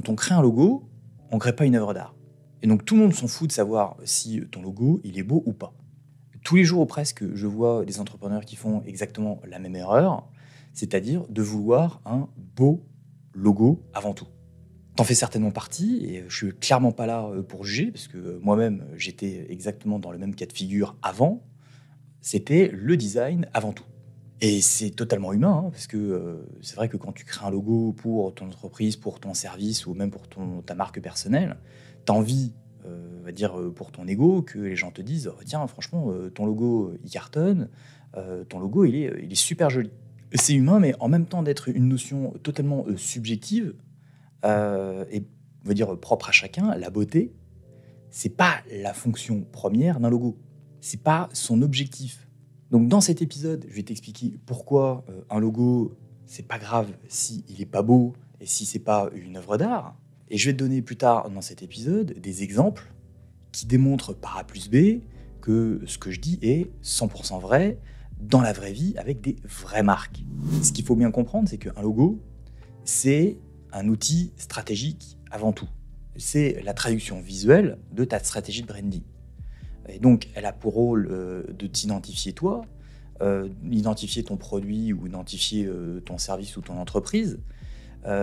quand on crée un logo, on ne crée pas une œuvre d'art. Et donc tout le monde s'en fout de savoir si ton logo, il est beau ou pas. Tous les jours ou presque, je vois des entrepreneurs qui font exactement la même erreur, c'est-à-dire de vouloir un beau logo avant tout. T'en fais certainement partie, et je suis clairement pas là pour juger, parce que moi-même, j'étais exactement dans le même cas de figure avant. C'était le design avant tout. Et c'est totalement humain, hein, parce que c'est vrai que quand tu crées un logo pour ton entreprise, pour ton service, ou même pour ta marque personnelle, t'as envie, on va dire pour ton ego, que les gens te disent oh, « Tiens, franchement, ton logo, il cartonne, ton logo, il est super joli ». C'est humain, mais en même temps d'être une notion totalement subjective, et on va dire propre à chacun, la beauté, c'est pas la fonction première d'un logo. C'est pas son objectif. Donc dans cet épisode, je vais t'expliquer pourquoi un logo, c'est pas grave s'il est pas beau et si c'est pas une œuvre d'art. Et je vais te donner plus tard dans cet épisode des exemples qui démontrent par A plus B que ce que je dis est 100% vrai dans la vraie vie avec des vraies marques. Ce qu'il faut bien comprendre, c'est qu'un logo, c'est un outil stratégique avant tout. C'est la traduction visuelle de ta stratégie de branding. Et donc, elle a pour rôle de t'identifier toi, identifier ton produit ou identifier ton service ou ton entreprise,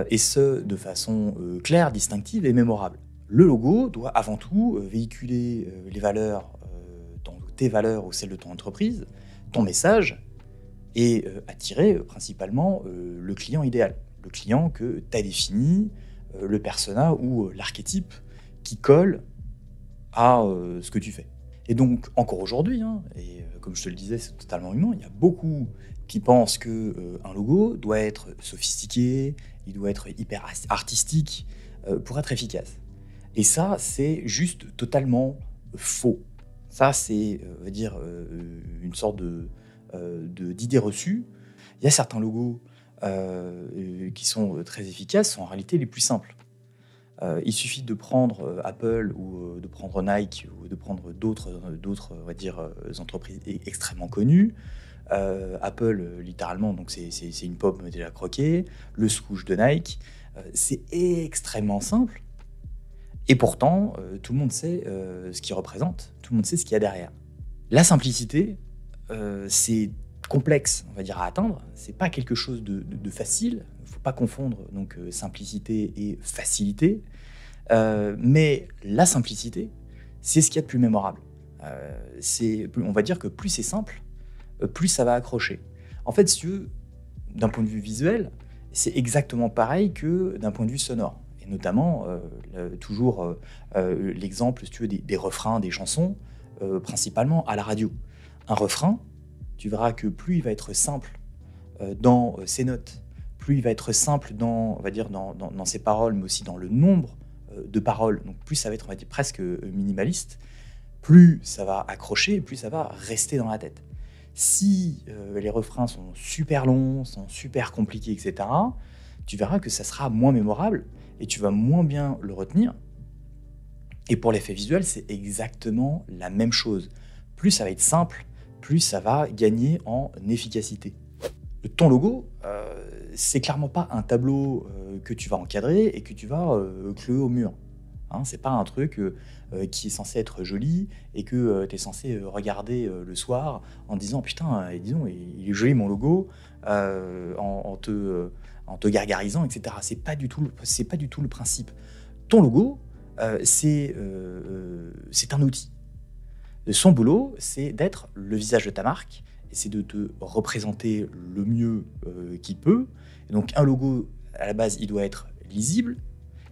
et ce, de façon claire, distinctive et mémorable. Le logo doit avant tout véhiculer les valeurs, tes valeurs ou celles de ton entreprise, ton message, et attirer principalement le client idéal, le client que tu as défini, le persona ou l'archétype qui colle à ce que tu fais. Et donc, encore aujourd'hui, et comme je te le disais, c'est totalement humain, il y a beaucoup qui pensent qu'un logo doit être sophistiqué, il doit être hyper artistique pour être efficace. Et ça, c'est juste totalement faux. Ça, c'est, on va dire, une sorte d'idée reçue. Il y a certains logos qui sont très efficaces, sont en réalité les plus simples. Il suffit de prendre Apple ou de prendre Nike ou de prendre d'autres on va dire, entreprises extrêmement connues. Apple, littéralement, donc c'est une pomme déjà croquée. Le swoosh de Nike, c'est extrêmement simple. Et pourtant, tout le monde sait ce qu'il représente. Tout le monde sait ce qu'il y a derrière. La simplicité, c'est complexe, on va dire, à atteindre. C'est pas quelque chose de facile. Il faut pas confondre donc simplicité et facilité. Mais la simplicité, c'est ce qu'il y a de plus mémorable. On va dire que plus c'est simple, plus ça va accrocher. En fait, si tu veux, d'un point de vue visuel, c'est exactement pareil que d'un point de vue sonore. Et notamment, toujours l'exemple, si tu veux, des refrains, des chansons, principalement à la radio. Un refrain, tu verras que plus il va être simple dans ses notes, plus il va être simple dans, on va dire, dans ses paroles, mais aussi dans le nombre de paroles, donc plus ça va être, on va dire, presque minimaliste, plus ça va accrocher, plus ça va rester dans la tête. Si les refrains sont super longs, sont super compliqués, etc., tu verras que ça sera moins mémorable et tu vas moins bien le retenir. Et pour l'effet visuel, c'est exactement la même chose. Plus ça va être simple, plus ça va gagner en efficacité. Ton logo, c'est clairement pas un tableau que tu vas encadrer et que tu vas clouer au mur. C'est pas un truc qui est censé être joli et que tu es censé regarder le soir en disant « Putain, disons, il est joli mon logo », en te gargarisant, etc. C'est pas du tout le principe. Ton logo, c'est un outil. Son boulot, c'est d'être le visage de ta marque, et c'est de te représenter le mieux qu'il peut. Et donc un logo, à la base, il doit être lisible,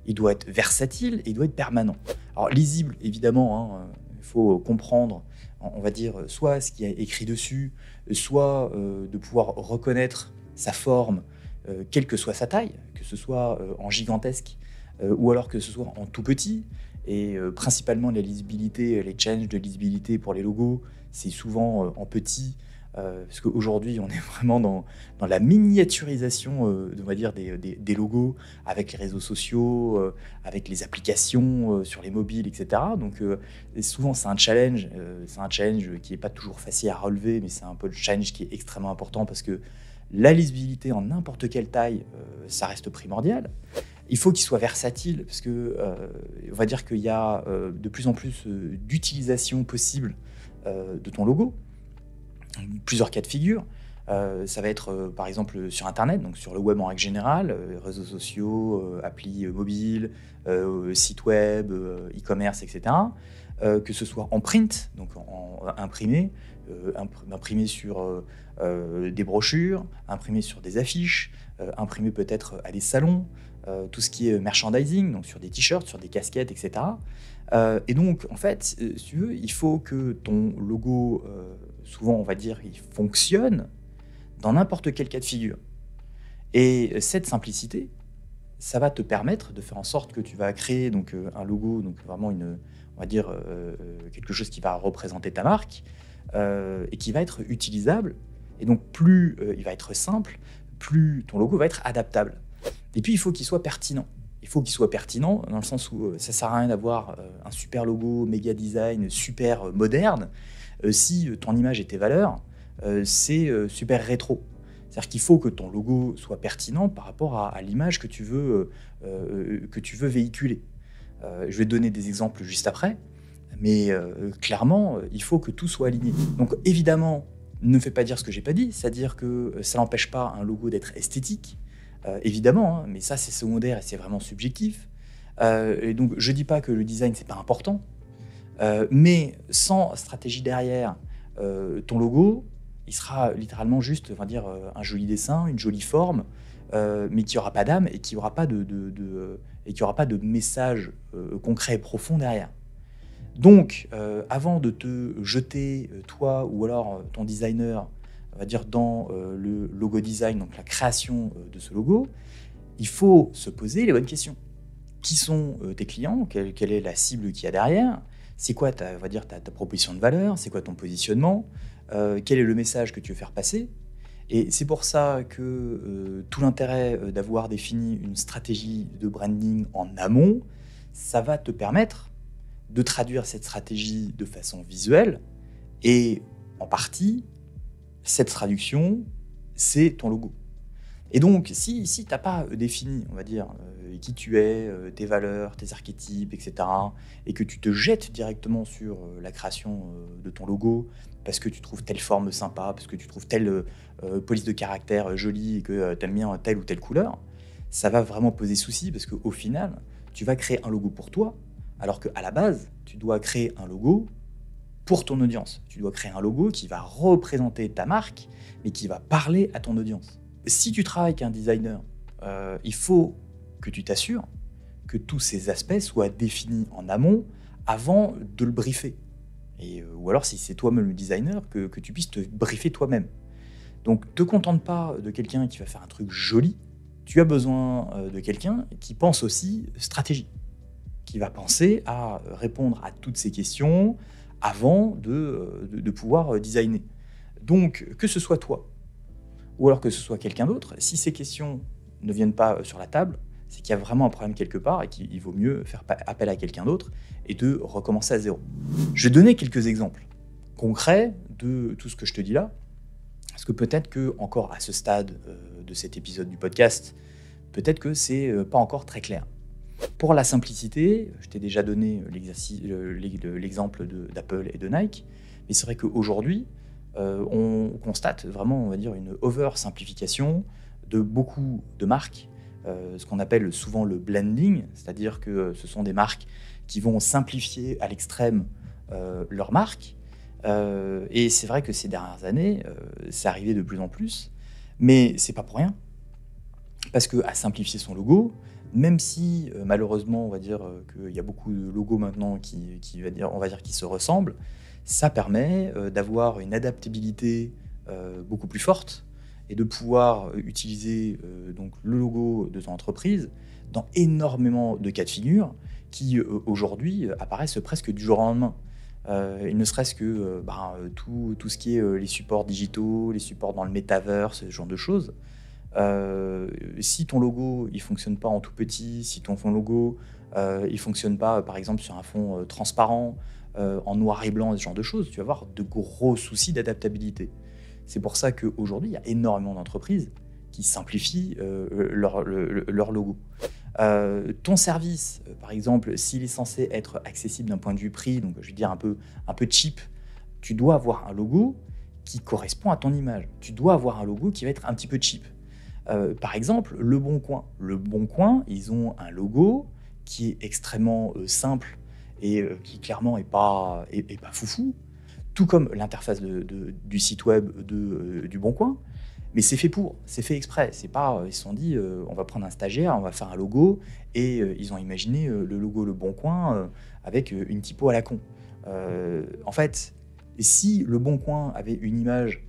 il doit être versatile, et il doit être permanent. Alors lisible, évidemment, il faut comprendre, on va dire, soit ce qu'il y a écrit dessus, soit de pouvoir reconnaître sa forme, quelle que soit sa taille, que ce soit en gigantesque, ou alors que ce soit en tout petit. Et principalement la lisibilité, les challenges de lisibilité pour les logos, c'est souvent en petit, parce qu'aujourd'hui on est vraiment dans la miniaturisation on va dire des logos avec les réseaux sociaux, avec les applications sur les mobiles, etc. Donc souvent c'est un challenge qui n'est pas toujours facile à relever, mais c'est un peu le challenge qui est extrêmement important parce que la lisibilité en n'importe quelle taille, ça reste primordial. Il faut qu'il soit versatile, parce que on va dire qu'il y a de plus en plus d'utilisation possible de ton logo, plusieurs cas de figure. Ça va être par exemple sur Internet, donc sur le web en règle générale, réseaux sociaux, applis mobiles, sites web, e-commerce, etc. Que ce soit en print, donc imprimé, imprimé sur des brochures, imprimé sur des affiches, imprimé peut-être à des salons, tout ce qui est merchandising, donc sur des t-shirts, sur des casquettes, etc. Et donc, en fait, si tu veux, il faut que ton logo, souvent, on va dire, il fonctionne dans n'importe quel cas de figure. Et cette simplicité, ça va te permettre de faire en sorte que tu vas créer donc, un logo, donc vraiment on va dire, quelque chose qui va représenter ta marque et qui va être utilisable. Et donc, plus il va être simple, plus ton logo va être adaptable. Et puis, il faut qu'il soit pertinent. Il faut qu'il soit pertinent dans le sens où ça ne sert à rien d'avoir un super logo, méga design, super moderne, si ton image et tes valeurs, c'est super rétro. C'est-à-dire qu'il faut que ton logo soit pertinent par rapport à l'image que tu veux véhiculer. Je vais te donner des exemples juste après, mais clairement, il faut que tout soit aligné. Donc évidemment, ne fais pas dire ce que j'ai pas dit, c'est-à-dire que ça n'empêche pas un logo d'être esthétique, évidemment, hein, mais ça c'est secondaire et c'est vraiment subjectif. Et donc je dis pas que le design c'est pas important, mais sans stratégie derrière, ton logo, il sera littéralement juste, on va dire, un joli dessin, une jolie forme, mais qui n'aura pas d'âme et qui n'aura pas de message concret et profond derrière. Donc, avant de te jeter, toi ou alors ton designer, on va dire dans le logo design, donc la création de ce logo, il faut se poser les bonnes questions. Qui sont tes clients? Quelle est la cible qu'il y a derrière? C'est quoi on va dire, ta proposition de valeur? C'est quoi ton positionnement? Quel est le message que tu veux faire passer? Et c'est pour ça que tout l'intérêt d'avoir défini une stratégie de branding en amont, ça va te permettre de traduire cette stratégie de façon visuelle. Et en partie, cette traduction, c'est ton logo. Et donc, si tu n'as pas défini, on va dire, qui tu es, tes valeurs, tes archétypes, etc., et que tu te jettes directement sur la création de ton logo, parce que tu trouves telle forme sympa, parce que tu trouves telle police de caractère jolie, et que tu aimes bien telle ou telle couleur, ça va vraiment poser souci, parce qu'au final, tu vas créer un logo pour toi, alors qu'à la base, tu dois créer un logo pour ton audience. Tu dois créer un logo qui va représenter ta marque, mais qui va parler à ton audience. Si tu travailles avec un designer, il faut que tu t'assures que tous ces aspects soient définis en amont avant de le briefer. Ou alors, si c'est toi-même le designer, que tu puisses te briefer toi-même. Donc, ne te contente pas de quelqu'un qui va faire un truc joli. Tu as besoin de quelqu'un qui pense aussi stratégie, qui va penser à répondre à toutes ces questions avant de pouvoir designer. Donc, que ce soit toi, ou alors que ce soit quelqu'un d'autre, si ces questions ne viennent pas sur la table, c'est qu'il y a vraiment un problème quelque part et qu'il vaut mieux faire appel à quelqu'un d'autre et de recommencer à zéro. Je vais donner quelques exemples concrets de tout ce que je te dis là, parce que peut-être que, encore à ce stade de cet épisode du podcast, peut-être que c'est pas encore très clair. Pour la simplicité, je t'ai déjà donné l'exemple d'Apple et de Nike, mais c'est vrai qu'aujourd'hui, on constate vraiment, on va dire, une over-simplification de beaucoup de marques, ce qu'on appelle souvent le blending, c'est-à-dire que ce sont des marques qui vont simplifier à l'extrême leur marque. Et c'est vrai que ces dernières années, c'est arrivé de plus en plus, mais c'est pas pour rien. Parce qu'à simplifier son logo, même si malheureusement, on va dire qu'il y a beaucoup de logos maintenant qui se ressemblent, ça permet d'avoir une adaptabilité beaucoup plus forte et de pouvoir utiliser donc le logo de ton entreprise dans énormément de cas de figure qui aujourd'hui apparaissent presque du jour au lendemain. Il ne serait-ce que tout ce qui est les supports digitaux, les supports dans le metaverse, ce genre de choses. Si ton logo il fonctionne pas en tout petit, si ton fond logo il fonctionne pas par exemple sur un fond transparent, en noir et blanc, ce genre de choses, tu vas avoir de gros soucis d'adaptabilité. C'est pour ça qu'aujourd'hui, il y a énormément d'entreprises qui simplifient leur logo. Ton service, par exemple, s'il est censé être accessible d'un point de vue prix, donc je veux dire un peu cheap, tu dois avoir un logo qui correspond à ton image. Tu dois avoir un logo qui va être un petit peu cheap. Par exemple, Le Bon Coin. Le Bon Coin, ils ont un logo qui est extrêmement simple et qui clairement est pas foufou, tout comme l'interface du site web du Bon Coin. Mais c'est fait c'est fait exprès. C'est pas, ils se sont dit, on va prendre un stagiaire, on va faire un logo, et ils ont imaginé le logo Le Bon Coin avec une typo à la con. En fait, si Le Bon Coin avait une image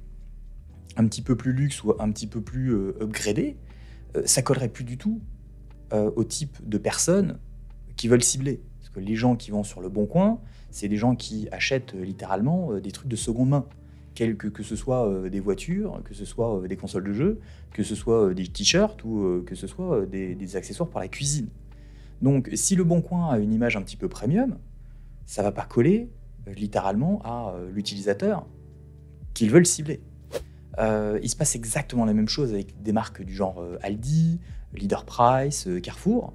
un petit peu plus luxe ou un petit peu plus upgradée, ça collerait plus du tout au type de personnes qui veulent cibler. Parce que les gens qui vont sur Le Bon Coin, c'est des gens qui achètent littéralement des trucs de seconde main. Que ce soit des voitures, que ce soit des consoles de jeux, que ce soit des t-shirts ou que ce soit des accessoires pour la cuisine. Donc si Le Bon Coin a une image un petit peu premium, ça va pas coller littéralement à l'utilisateur qu'ils veulent cibler. Il se passe exactement la même chose avec des marques du genre Aldi, Leader Price, Carrefour.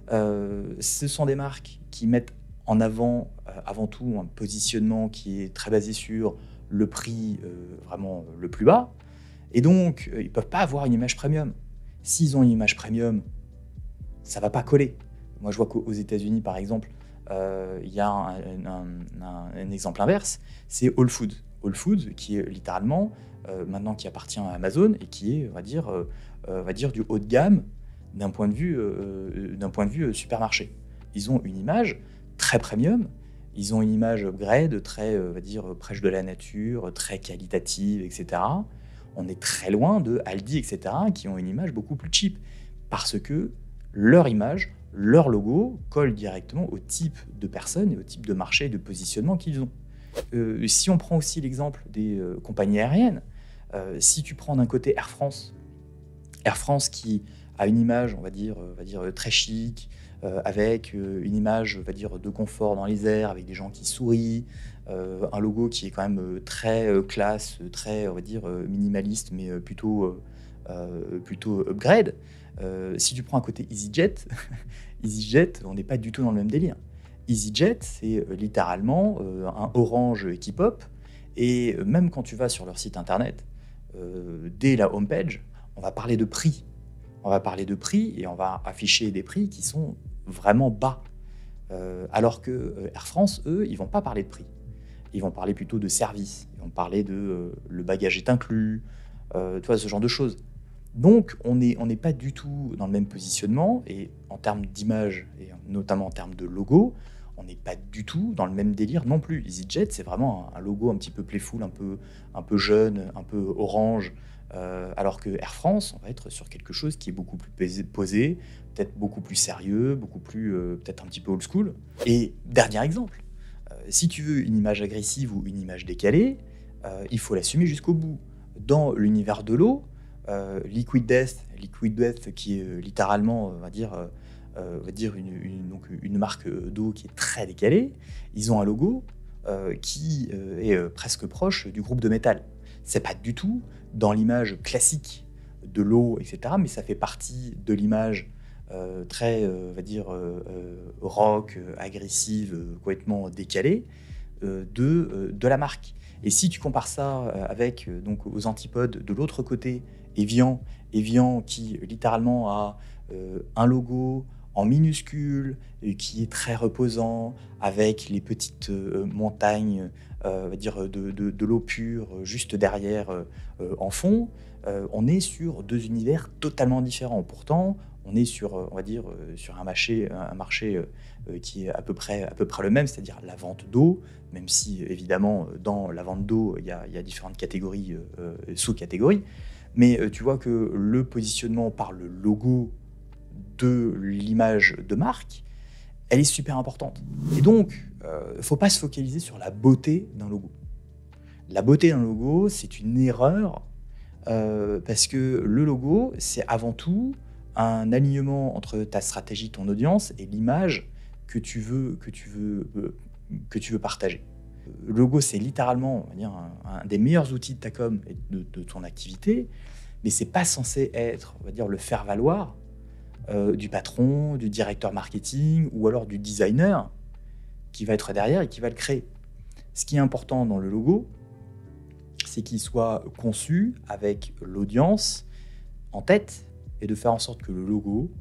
Ce sont des marques qui mettent en avant, avant tout, un positionnement qui est très basé sur le prix vraiment le plus bas. Et donc, ils ne peuvent pas avoir une image premium. S'ils ont une image premium, ça ne va pas coller. Moi, je vois qu'aux États-Unis, par exemple, il y a un exemple inverse, c'est Whole Foods. Whole Foods, qui est littéralement, maintenant qui appartient à Amazon, et qui est, on va dire du haut de gamme d'un point de vue supermarché. Ils ont une image très premium, ils ont une image upgrade, très, on va dire, prêche de la nature, très qualitative, etc. On est très loin de Aldi, etc., qui ont une image beaucoup plus cheap, parce que leur image, leur logo, colle directement au type de personnes et au type de marché et de positionnement qu'ils ont. Si on prend aussi l'exemple des compagnies aériennes, si tu prends d'un côté Air France qui a une image, on va dire très chic, avec une image, on va dire, de confort dans les airs, avec des gens qui sourient, un logo qui est quand même très classe, très, on va dire, minimaliste, mais plutôt upgrade. Si tu prends à côté EasyJet, EasyJet, on n'est pas du tout dans le même délire. EasyJet, c'est littéralement un orange qui pop, et même quand tu vas sur leur site internet, dès la homepage, on va parler de prix. On va parler de prix et on va afficher des prix qui sont vraiment bas. Alors que Air France, eux, ils vont pas parler de prix. Ils vont parler plutôt de service. Ils vont parler de le bagage est inclus, tu vois, ce genre de choses. Donc, on n'est pas du tout dans le même positionnement, et en termes d'image, et notamment en termes de logo, on n'est pas du tout dans le même délire non plus. EasyJet, c'est vraiment un logo un petit peu playful, un peu jeune, un peu orange, alors que Air France, on va être sur quelque chose qui est beaucoup plus posé, peut-être beaucoup plus sérieux, beaucoup plus, peut-être un petit peu old school. Et dernier exemple, si tu veux une image agressive ou une image décalée, il faut l'assumer jusqu'au bout. Dans l'univers de l'eau, Liquid Death qui est littéralement, on va dire une marque d'eau qui est très décalée, ils ont un logo qui est presque proche du groupe de métal. C'est pas du tout dans l'image classique de l'eau, etc., mais ça fait partie de l'image très, on va dire, rock, agressive, complètement décalée de la marque. Et si tu compares ça avec, donc, aux antipodes de l'autre côté, Evian qui littéralement a un logo en minuscule, qui est très reposant, avec les petites montagnes, on va dire de l'eau pure juste derrière en fond, on est sur deux univers totalement différents. Pourtant, on est sur, on va dire, sur un marché qui est à peu près le même, c'est-à-dire la vente d'eau, même si évidemment dans la vente d'eau, il y a différentes catégories, sous-catégories. Mais tu vois que le positionnement par le logo de l'image de marque, elle est super importante. Et donc, il ne faut pas se focaliser sur la beauté d'un logo. La beauté d'un logo, c'est une erreur parce que le logo, c'est avant tout un alignement entre ta stratégie, ton audience et l'image que tu veux partager. Le logo, c'est littéralement, on va dire, un des meilleurs outils de ta com et de ton activité, mais c'est pas censé être, on va dire, le faire-valoir du patron, du directeur marketing ou alors du designer qui va être derrière et qui va le créer. Ce qui est important dans le logo, c'est qu'il soit conçu avec l'audience en tête et de faire en sorte que le logo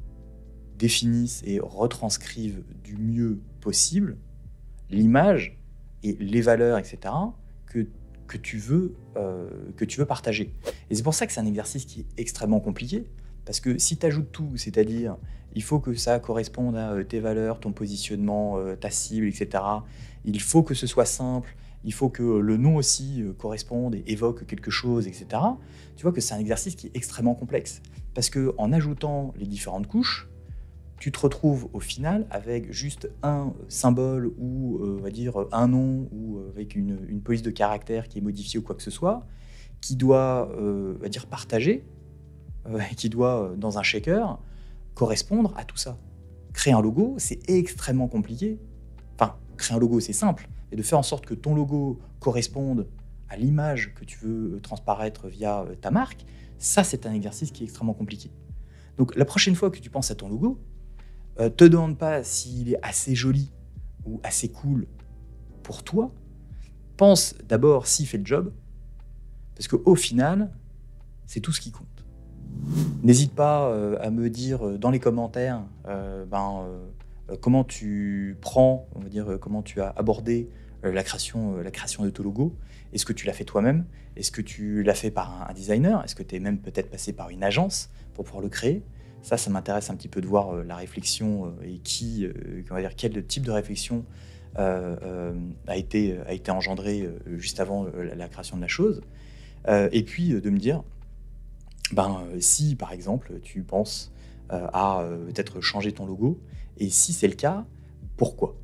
définisse et retranscrive du mieux possible l'image et les valeurs, etc., que tu veux partager. Et c'est pour ça que c'est un exercice qui est extrêmement compliqué, parce que si tu ajoutes tout, c'est-à-dire il faut que ça corresponde à tes valeurs, ton positionnement, ta cible, etc., il faut que ce soit simple, il faut que le nom aussi corresponde et évoque quelque chose, etc., tu vois que c'est un exercice qui est extrêmement complexe. Parce qu'en ajoutant les différentes couches, tu te retrouves au final avec juste un symbole ou on va dire un nom ou avec une police de caractère qui est modifiée ou quoi que ce soit, qui doit on va dire partager, qui doit dans un shaker correspondre à tout ça. Créer un logo, c'est extrêmement compliqué. Enfin, créer un logo, c'est simple, et de faire en sorte que ton logo corresponde à l'image que tu veux transparaître via ta marque, ça c'est un exercice qui est extrêmement compliqué. Donc la prochaine fois que tu penses à ton logo, te demande pas s'il est assez joli ou assez cool pour toi. Pense d'abord s'il fait le job, parce qu'au final, c'est tout ce qui compte. N'hésite pas à me dire dans les commentaires comment tu prends, on va dire, comment tu as abordé la création de ton logo. Est-ce que tu l'as fait toi-même? Est-ce que tu l'as fait par un designer? Est-ce que tu es même peut-être passé par une agence pour pouvoir le créer? Ça m'intéresse un petit peu de voir la réflexion et on va dire, quel type de réflexion a été engendré juste avant la création de la chose. Et puis de me dire, si par exemple tu penses à peut-être changer ton logo, et si c'est le cas, pourquoi?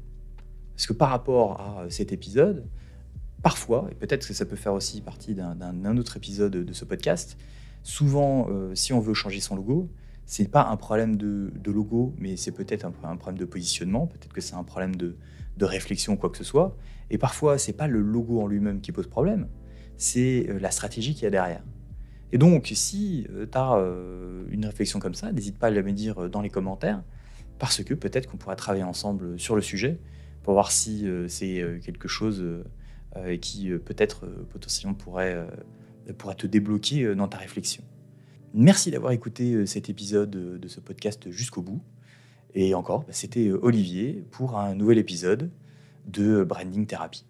Parce que par rapport à cet épisode, parfois, et peut-être que ça peut faire aussi partie d'un autre épisode de ce podcast, souvent si on veut changer son logo, c'est pas un problème de logo, mais c'est peut-être un problème de positionnement, peut-être que c'est un problème de réflexion ou quoi que ce soit. Et parfois, c'est pas le logo en lui-même qui pose problème, c'est la stratégie qu'il y a derrière. Et donc, si tu as une réflexion comme ça, n'hésite pas à me dire dans les commentaires, parce que peut-être qu'on pourra travailler ensemble sur le sujet pour voir si c'est quelque chose qui peut-être potentiellement pourrait te débloquer dans ta réflexion. Merci d'avoir écouté cet épisode de ce podcast jusqu'au bout. Et encore, c'était Olivier pour un nouvel épisode de Branding Therapy.